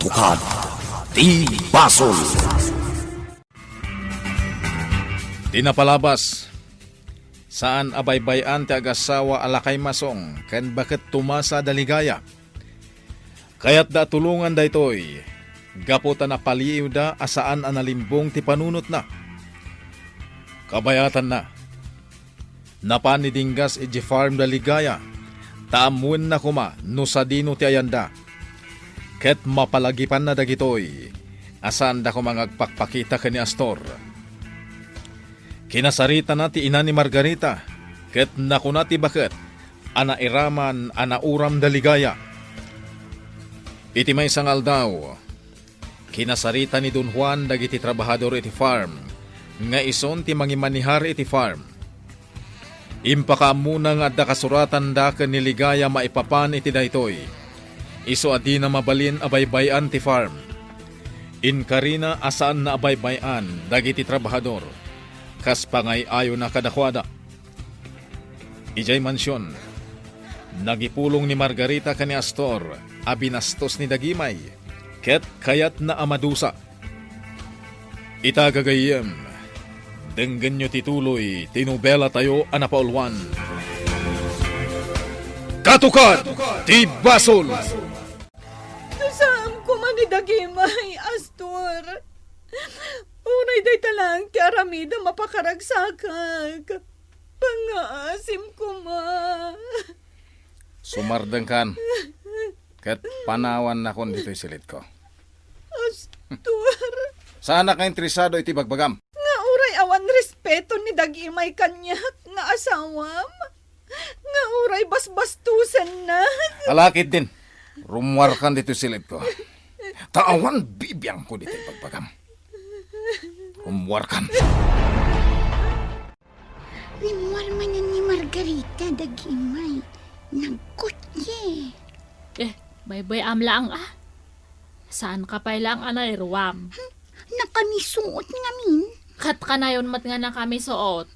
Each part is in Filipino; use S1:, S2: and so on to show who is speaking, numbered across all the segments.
S1: Katukad ti Basol.
S2: Dinapalabas, saan abaybayan ti agasawa alakay masong, ken bakit tumasa daligaya. Kaya't da tulungan da ito'y, gaputan na paliw da asaan analimbong ti panunot na. Kabayatan na, napanidinggas iji farm daligaya, taamuin na kuma no sa dino ti ayanda. Ket mapalagipan na dagitoy, asaan da kumangagpakpakita ka ni Astor. Kinasarita na ti ina ni Margarita, ket nakuna ti bakit, anairaman anauram daligaya. Iti may sangal daw, kinasarita ni Don Juan dagiti trabahador iti farm, nga ison ti mangimanihar iti farm. Impakaamuna nga adda kasuratan da ken niligaya maipapan iti daytoy. Iso adi na mabalin abaybayan ti farm. Inkarina asaan na abaybayan dagiti trabahador. Kas pangay ayo na kadakwada. Ijay mansyon, nagipulong ni Margarita kani Astor, abinastos ni Dagimay, ket kayat na amadusa. Itagagayem, denggen nyo tituloy, tinubela tayo anapaulwan. Katukad, ti Basol!
S3: Saan ko man ni Dagimay, Astor? Unay day talang ti aramida mapakaragsakag. Pangaasim ko ma.
S2: Sumardeng kan, ket panawan na kon dito'y silit ko.
S3: Astor,
S2: Sana ka interesado iti bagbagam.
S3: nga uray awan respeto ni Dagimay kanyak nga asawam. Nga uray basbastusan na.
S2: Alakit din, rumwar kan dito'y silit ko. Taawan bibiyang ko dito'y bagbagam. Rumwar kan.
S4: Limwar man yan ni Margarita, Dagimay. Nagkutye.
S5: Baybay amlaang Saan ka pa ilang anayruam?
S4: Nakamisuot nga min.
S5: Kat ka na yun mat nga na kami suot.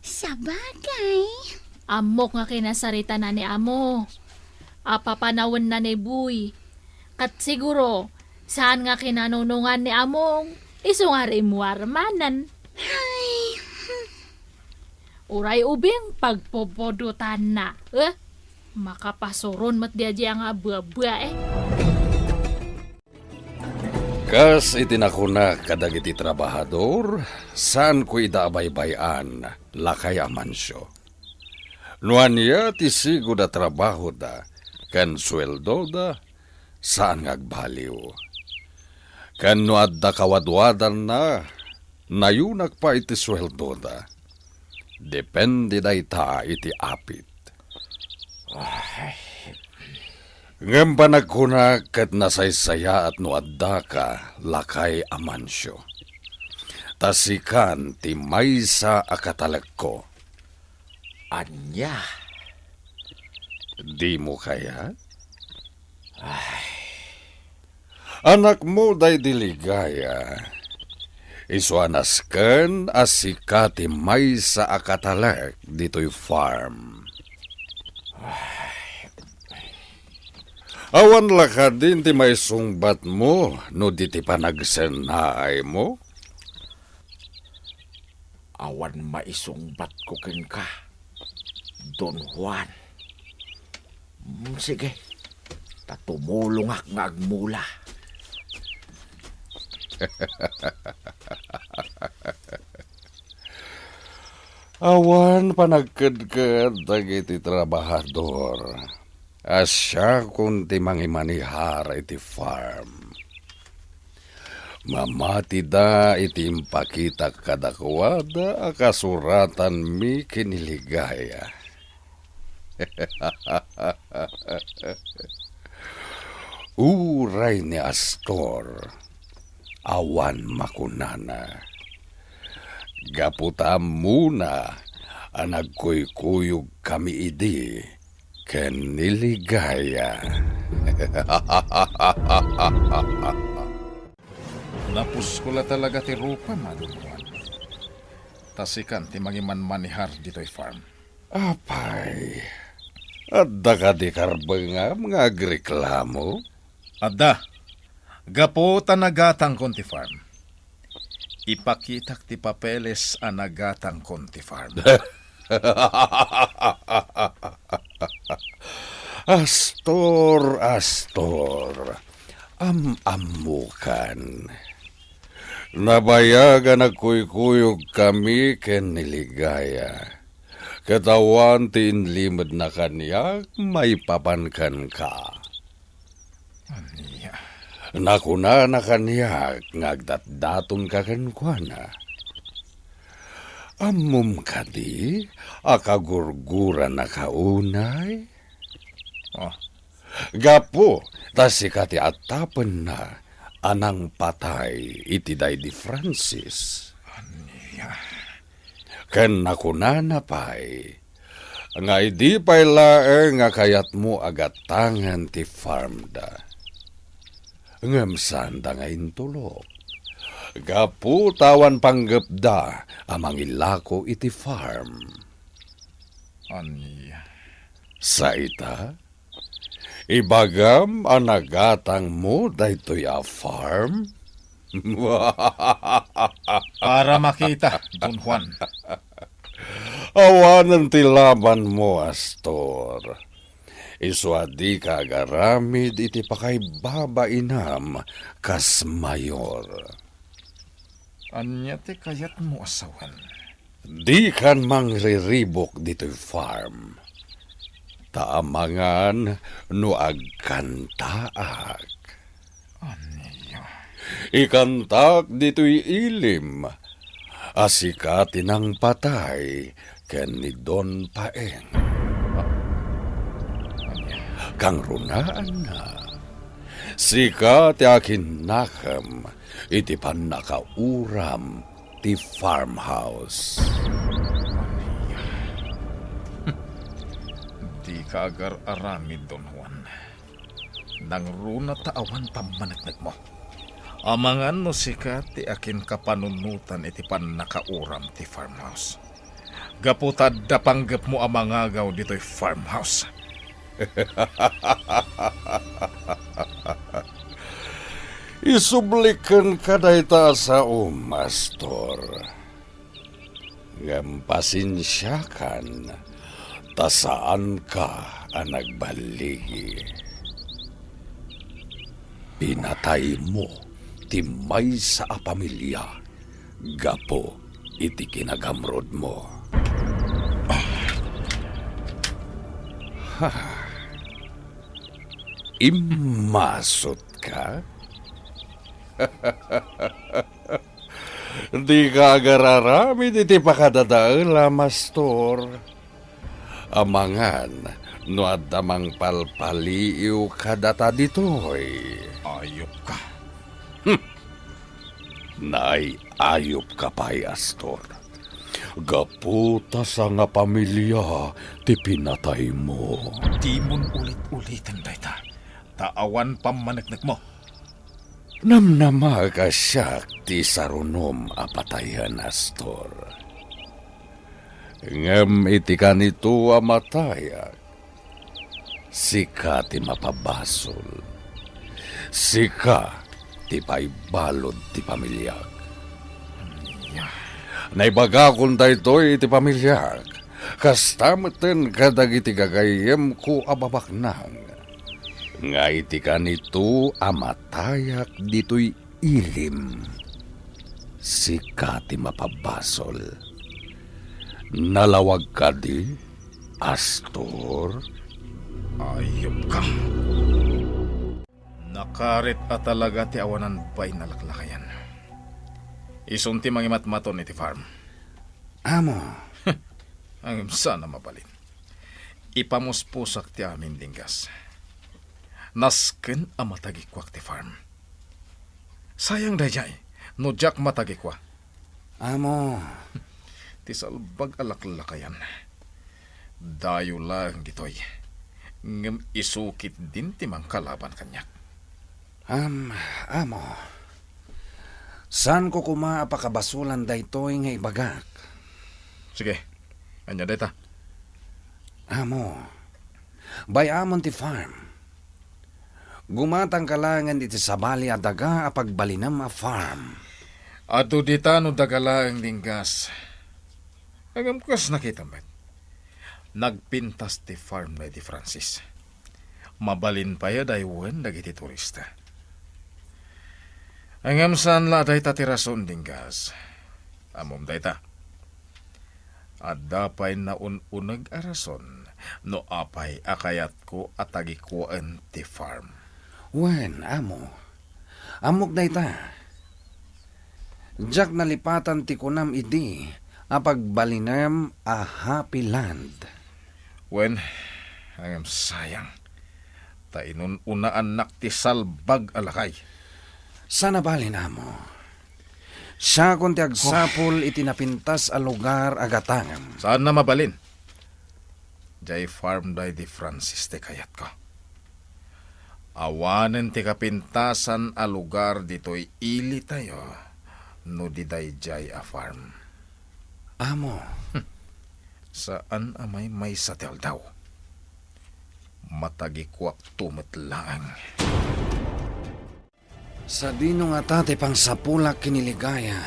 S4: Sa bagay.
S5: Amok nga kinasarita na ni amo. Papanawon na ni Buy. Kat siguro, saan nga kinanunungan ni among iso nga rimwarmanan.
S4: Ay,
S5: Uray ubing pagpopodutan na. Makapasuron mat diya nga bua-bua
S1: Kas itinakuna kadagiti trabahador, saan ko idaabaybayan, lakay amansyo. Nuan niya tisigo da trabaho da, kan sweldo da, saan ngagbaliw. Kan nuad da kawadwadan na, nayunak pa iti sweldo da. Depende da ita iti apit. Ngem panagkuna ket nasaysaya at nuadda ka lakay amansyo. Tasikan ti maysa akatalag ko.
S6: Anya?
S1: Di mo kaya? Anak mo day diligaya. Isuanas ken asika ti maysa akatalag dito'y farm. Awan laka din ti may sungbat mo no di ti panagsenaay mo?
S6: Awan maisungbat ko ken ka, Don Juan. Sige, tatumulungak nga agmula.
S1: Awan panagkadkad dagiti trabahador. Asya kung ti mangimanihar iti farm. Mamati da iti impakita kadakwada akasuratan mi kiniligaya. Uray ni Astor, awan makunana. Gaputam muna, anagkuykuyog kami idi, ken niligaya.
S2: Napuskula talaga ti rupa, maduluan. Tasikan ti mangiman-manihar dito'y farm.
S1: Apay, adda ka di karbanga mga agreklamo?
S2: Adda, Gapo tanagatang konti farm. Ipakitak ti papeles anagatang konti farm.
S1: Astor, am-amukan. Nabayagan nagkuykuyog kami ken niligaya. Katawan ti inlimod na kanyak, may papankan ka.
S2: Aniya.
S1: Nakuna na kanyak, ngagdatdaton ka kankwana. Amum ka di, akagurguran na kaunay.
S2: Oh,
S1: Gapo, tasikati atapan na, anang patay iti day di Francis.
S2: aniya.
S1: Ken nakunana pay, nga idi pay laeng nga kayat mo agatangan ti farm da. Ngamsan da nga intulok. Gapu tawan panggapda amang ilako iti farm.
S2: Aniya.
S1: Sa ita, ibagam anagatang mo daytoy a farm?
S2: Para makita, Don Juan.
S1: Awanan ti laban mo, Astor. Iswadi ka agaramid iti pakay babainam kas mayor.
S2: Anya ti kayat mo asawan.
S1: Di kan mangriribok dito'y farm. Taamangan no agkantaak.
S2: Aniya.
S1: Ikantak dito'y ilim. Asikatin ang patay ken ni Don Paeng.
S2: Aniya.
S1: Kang runaan na. Sikat yakin nakam iti pan nakauram ti farmhouse.
S2: Di ka agar aramid, Don Juan. Nang runa taawan pamanagnag mo. Amangan no sikat ti akin kapanunutan iti pan nakauram ti farmhouse. Gaputad da panggap mo amangagaw dito'y farmhouse.
S1: Isublikan ka dayta sa Astor. Ngampasinsyakan, tasaan ka ang nagbaligi. Pinatay mo, timay sa pamilya, gapo iti kinagamrod mo. Imasot ka? Di ka agararamid iti pakadadaela, Mastor. Amangan, no adamang palpaliw kadata ditoy.
S2: Ayop ka.
S1: Nay, ayop ka pa'y, Astor. Gaputa sa nga pamilya, ti pinatay mo.
S2: Di mon ulit-ulitan dayta. Taawan pamanagnag mo.
S1: Namnama ka siya ti sarunom apatayan, Astor. Ngem iti kanito amataya. Sika ti mapabasol. Sika ti paibalod ti pamilyag. Naibagakon daytoy iti pamilyag. Kastameten kadag iti gagayem ko ababaknang. Nga iti kanito amatayak dito'y ilim. Sika ti mapabasol. Nalawag ka di, Astor?
S2: Ayop ka. Nakarit at talaga ti awanan ba'y nalaklakayan. Isunti mangimatmaton iti farm.
S1: Amo,
S2: Ang sana mabalin. Ipamuspusak ti amin dinggas. Nasken a matagikwak ti farm. Sayang dayay, no jak matagikwa.
S1: amo,
S2: Ti salbag alaklakayan. Dayo lang ditoy. Ngem isukit din ti mangkalaban kanyak.
S1: amo. San ko kumapakabasulan daytoy nga ibagak?
S2: Sige, anya dayta.
S1: Amo, bayamon ti farm. Gumatang kalangan iti sabali at daga apagbalinam a farm.
S2: Ato dita no dagalaang dinggas. Agam kas nakita met. Nagpintas ti farm na di Francis. Mabalin pa ya daywen dagiti turista. Angam saan la day tatirason dinggas. Amom day ta. At dapay na ununag arason no apay akayat ko at agikuan ti farm.
S1: Wen, amo. Amok day ta. Jak nalipatan ti kunam idi apagbalinam a happy land.
S2: Wen, angam sayang. Ta inun una anak ti salbag alakay.
S1: Sana balin, amo. Siya kung ti agsapol iti napintas a lugar agatangam.
S2: Saan na mabalin? Jay farm day di Francis te kayat ko. Awanen ti kapintasan a lugar dito'y ili tayo no di day jay a farm.
S1: Amo,
S2: Saan amay may satel daw? Matagikuak tumetlaang.
S1: sa dino nga tate pang sapulak kiniligaya.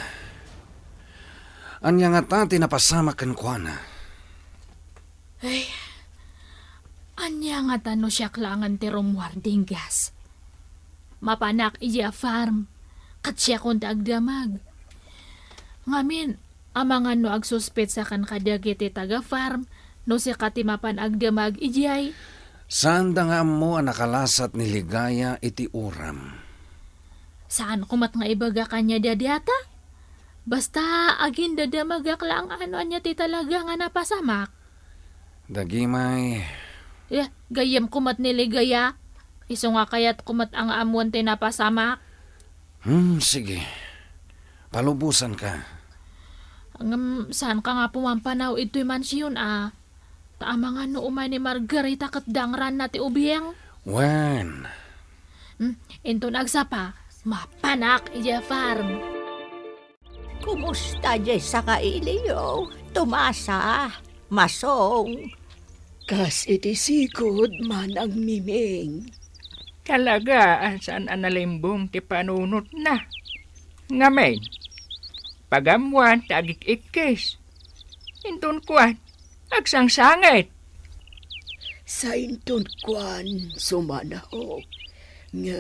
S1: Anya nga tate napasama kenkwana.
S5: Anya nga tano siya klangan ti Romualding gas. Mapanak iya farm, kat siya kung agdamag. Ngamin, amangan no agsuspet sa kan kadagiti taga farm, no siya katimapan agdamag ijay.
S1: Saan da nga mo ang nakalasat ni Ligaya iti uram?
S5: Saan kumat nga ibaga kanya dadyata? Basta agin dadamagak lang ano anya ti talaga nga napasamak.
S1: Dagimay,
S5: Gayam kumat niligaya. Iso nga kayat kumat ang amuan ti napasamak.
S1: sige. Palubusan ka.
S5: Saan ka nga pumampanaw ito'y mansyon Taama nga no umay ni Margarita kat dangran na ti ubiyang.
S1: Wen,
S5: Into nagsapa, mapanak iya farm.
S7: Kumusta dyan sa kailiyo? Tumasa, masong.
S3: Kas iti sikod man ang miming.
S8: Talaga, saan analimbong ti panunot na. Ngamen, pagamuan tagik ikis. Intun kuan, agsangsangit.
S3: Sa inton kwan sumanaok. Nga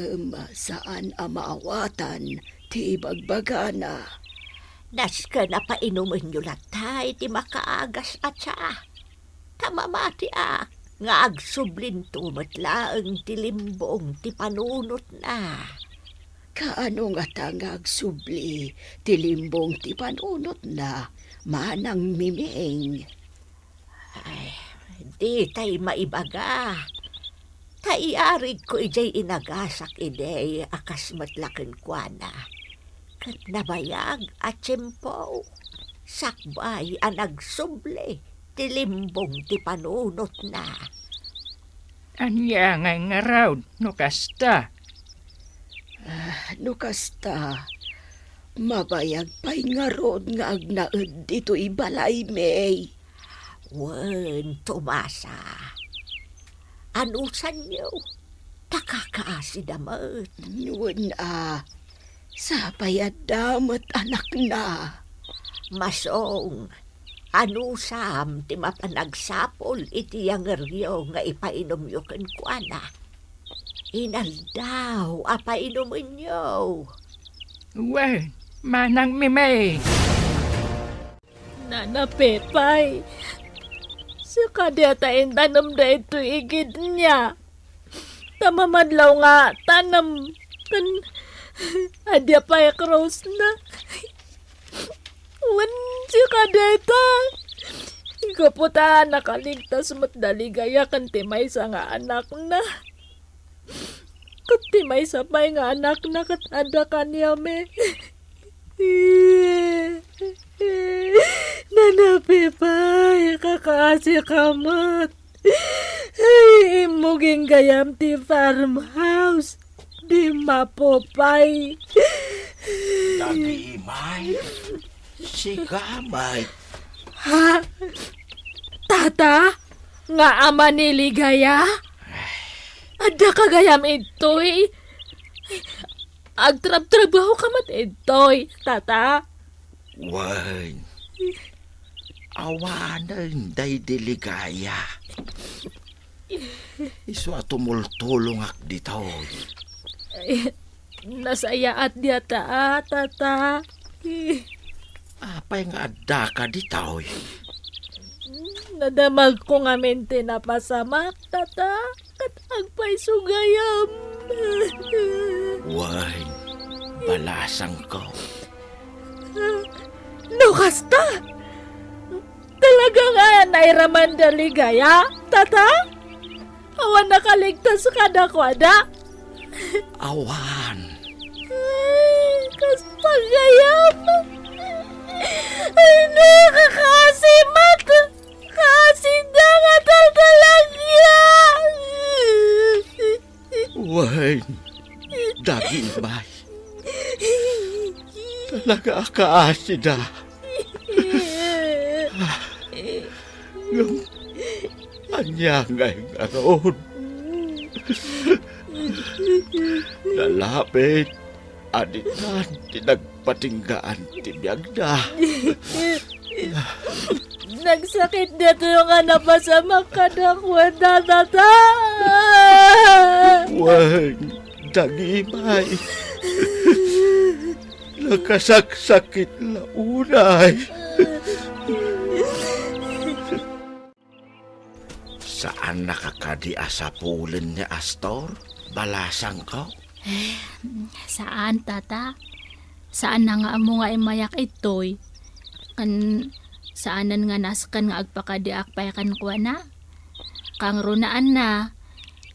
S3: saan amaawatan ti bagbagana.
S7: Das ka na painumin nyo latay, ti makaagas at siya. Tamamati nga agsublin tumatlaang ti limbong ti panunot na.
S3: Kaano nga tangag subli ti limbong ti panunot na manang miming.
S7: Di tay maibaga. Taiarig ko ijay inagasak ide akas matlaken kwa na. Kat nabayag at tiyempo. Sakbay ang nagsuble ti limbong ti panunot na.
S8: Anya nga raw, no kasta.
S3: No kasta, mabayag pa'y nga rod nga agnaed dito ibalay may.
S7: Wen, tumasa. Anusan niyo? Takakaasi damat.
S3: Yun sapay at damat anak na.
S7: Masong, anusam ti mapanagsapol iti yang ryo nga ipainom yo kenkwana. Inaldaw, apainumin nyo.
S8: Wen, manang mimay.
S5: Nana Pepay, sa kadyatain tanam da ito igid niya. Tamamadlaw nga tanam kan adya pa cross na. Wan si kadeta. Ikaputa nakaligtas mat daligaya kan timay sa nga anak na. Kat timay sa pay nga anak na kat ada kanya me. Nana Pepay, kakaasi kamat. Ay, imuging gayam ti farmhouse. Di mapopay.
S6: Dagimay, si Gamay.
S5: Ha? Tata? Nga ama ni Ligaya? Ada kagayam itoy. Agtrab-trabaho ka mat itoy, tata.
S6: Wan. Awanan day diligaya. Isu tumultulong ak ditoy.
S5: Nasaya at dia ta, tata.
S6: Apay nga adda ka ditoy.
S5: Nadamag ko nga mente na pasamak, tata. Kat agpay sugayam.
S6: Wan. Balasang ko.
S5: No, kasta? Talaga nga nairaman daligaya, tata? Awan nakaligtas ka na kwada.
S6: Awan.
S5: Ay, kasta gayam. Ay, nakakasimat. Kasinda nga taltalagya.
S6: Wan. Dagimay. Talaga kaasida. Anya ngay ngaron. Lalapit. Aditan tinagpatinggaan tibiyag na.
S5: Nagsakit na ito yung napasamak ka na kwenta, tata.
S6: Wan. Dagimay. Nakasaksakit na unay. Saan nakakadiasapulan ni Astor? Balasang ko?
S5: Saan, tata? Saan na nga mo nga imayak itoy? Saanan nga naskan nga agpakadiak payakan ko na? Kang runaan na,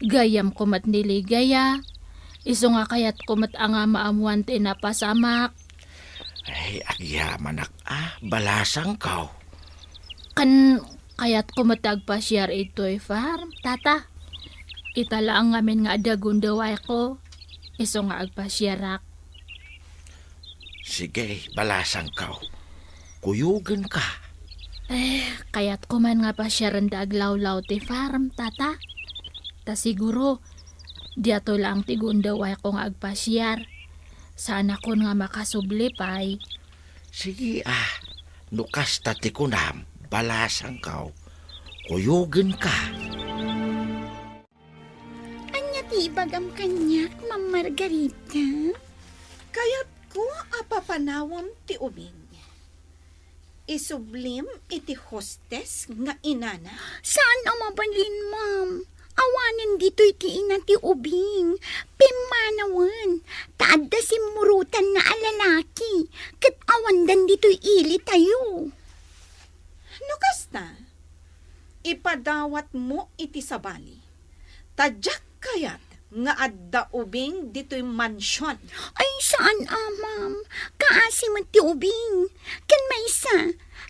S5: gayam ko mat niligaya. Iso nga kayat ko mat nga maamuan tinapasamak.
S6: Ay, agyaman balasang ko.
S5: Kayat ko matagpasyar ito'y farm, tata. Itala ang ngamin nga adagundaway ko. Iso nga agpasyarak.
S6: Sige, balasang ko. Kuyugan ka.
S5: Kayat ko man nga pasyaran da aglawlaw ti farm, tata. Ta siguro, diato lang ti gundaway ko nga agpasyar. Sana ko nga makasubli pay.
S6: Sige nukas tati kunam, balasang ko. Kuyugan ka.
S4: Anya tibagam kanyak, Ma'am Margarita?
S3: Kayat ko apapanawam ti ubing. Isublim iti hostes nga inana.
S4: Saan ang mabalin, ma'am? Awanin dito iti ina ti ubing. Pimanawan. Taadda si murutan na alalaki. Kat awandan dito ili tayo.
S3: No kasta, ipadawat mo iti sabali. Tadyak kayat nga adda ubing dito'y mansyon.
S4: Ay, saan ma'am? Kaasi man ti ubing. Kan may isa,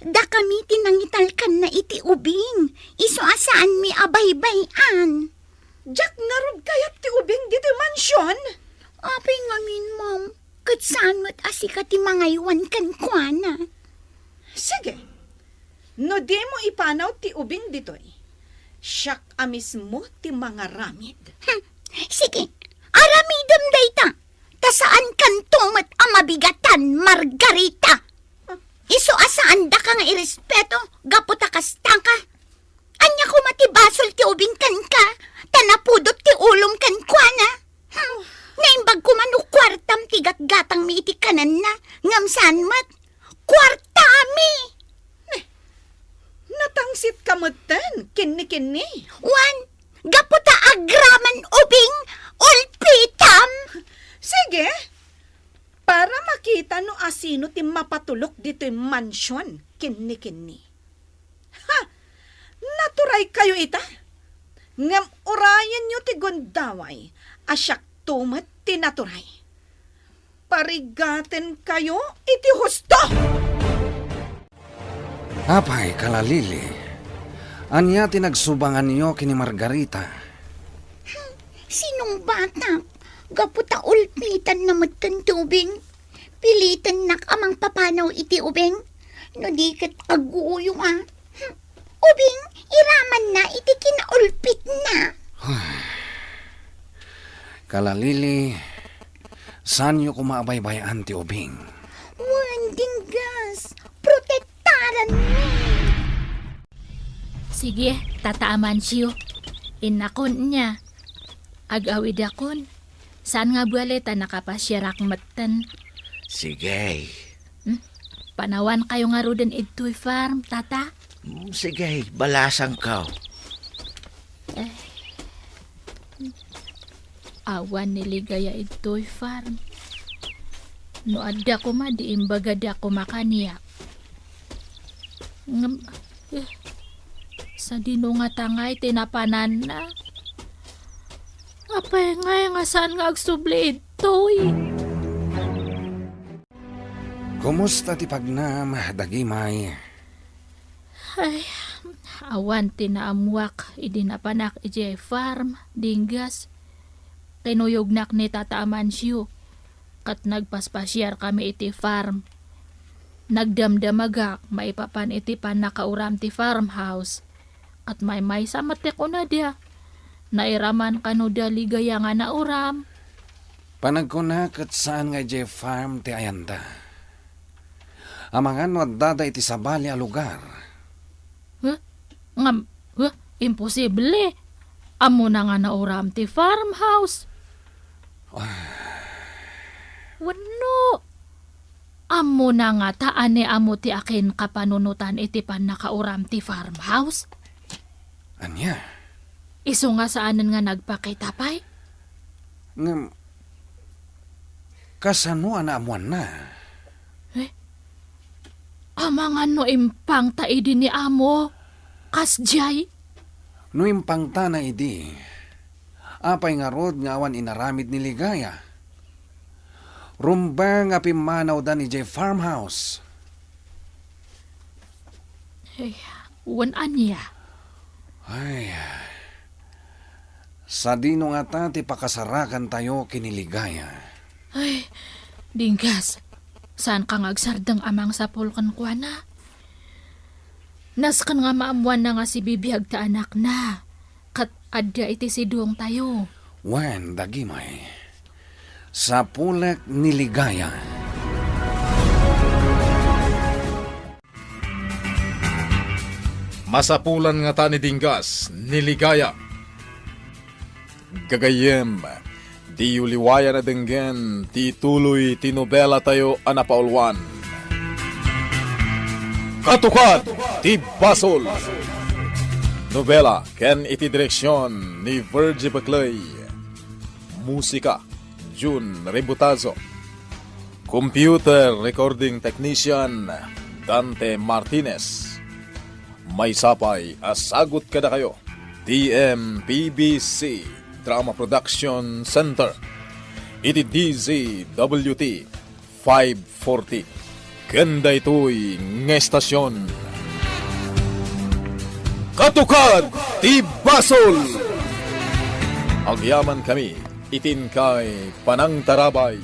S4: da kami tinangitalkan na iti ubing. Iso asaan mi abay-bayan.
S3: Diyak narod kayat ti ubing dito'y mansyon?
S4: Apay ngamin, ma'am. Kat saan mo't asika ti mangaywan kan kuana.
S3: Sige, no di mo ipanaw ti ubing dito'y. Siyak amis mo ti mga ramid.
S4: Sige, aramidam dayta. Ta saan kantumat ang mabigatan, Margarita? Iso asaan da ka nga irespeto, gaputa kastang ka. Anya ko matibasol ti ubing kan ka, tanapudot ti ulom kan kuana. Naimbag ko manu kwartam ti gatgatang mi iti kanan na, ngamsan mat, kwarta mi.
S3: Natangsit ka matan, kini-kini.
S4: Wan, gaputa agraman ubing, ulpitam.
S3: Sige, para makita no asino ti mapatulok dito'y mansyon, kini-kini. Ha! Naturay kayo ita. Ngam urayan nyo ti gondaway, asyak tumat ti naturay. Parigaten kayo iti husto!
S1: Apay, kalalili. Anya tinagsubangan niyo kini Margarita.
S4: Sinong bata? Gaputa ulpitan na matan tubing. Pilitan nak amang papanaw iti ubeng. No di kat aguyo Ubing, iraman na iti kinaulpit na.
S1: Kalalili, saan niyo kumaabaybayan ti ubing?
S4: Wan dinggas, protektaran mo.
S5: Sige, tataaman siyo. Inakon niya. Agawid akon. Saan nga buwaleta nakapasyarak matan?
S6: Sige.
S5: Panawan kayo nga roden ito'y farm, tata?
S6: Sige, balasang ka.
S5: Awan niligaya ito'y farm. No adda ko ma, di imbagada ko makaniyak. Sa dino nga tangay, tinapanan na. Apay nga saan nga agsubli ito'y.
S1: Kumusta ti pagnam, dagimay?
S5: Ay, awan tinaamuak, idinapanak ijay farm, dinggas. Kinuyognak ni Tata Amancio, kat nagpaspasyar kami iti farm. Nagdamdamagak, maipapan iti pan nakauram ti farmhouse. At may samate ko na dia. Nairaman kano da ligaya nga nauram.
S1: Panagkunak at saan nga jay farm ti ayanda? Amangan wadada iti sabali a lugar.
S5: Imposible. Amo na nga nauram ti farmhouse. Wano? Amo na nga taane amo ti akin kapanunutan iti pan nakauram ti farmhouse.
S1: Anya?
S5: Iso nga saanan nga nagpakitapay?
S1: Ngam, kasano anaamuan na?
S5: Amangan no impang taidi ni amo. Kasjay?
S1: No impang na idi. Apay nga rod nga awan inaramid ni Ligaya. Rumba nga pimanaw da ni Jay Farmhouse.
S5: Hey, wanan niya.
S1: Ay, sa dino nga ta ti pakasarakan tayo kiniligaya.
S5: Ay, dinggas. Saan ka ngagsardang amang sa pulkan kwa na? Naskan nga maamuan na nga si bibiyag ta anak na. Kat adya iti siduong tayo.
S1: Wan, dagimay. Sa pulak ni Ligaya.
S2: Masapulan nga ta ni Dinggas, niligaya. Gagayem, di uliwaya na denggen, ti tuloy tinobela tayo anapaulwan. Katukat, ti Basol. Nobela, ken iti direksyon ni Virgie Baclay. Musika, June Rebutazo. Computer recording technician, Dante Martinez. May sapay, asagot kada kayo. TMPBC Drama Production Center. Iti DZWT 540. Ganda ito'y ngestasyon. Katukad ti Basol! Agyaman kami, itin kay Panang Tarabay.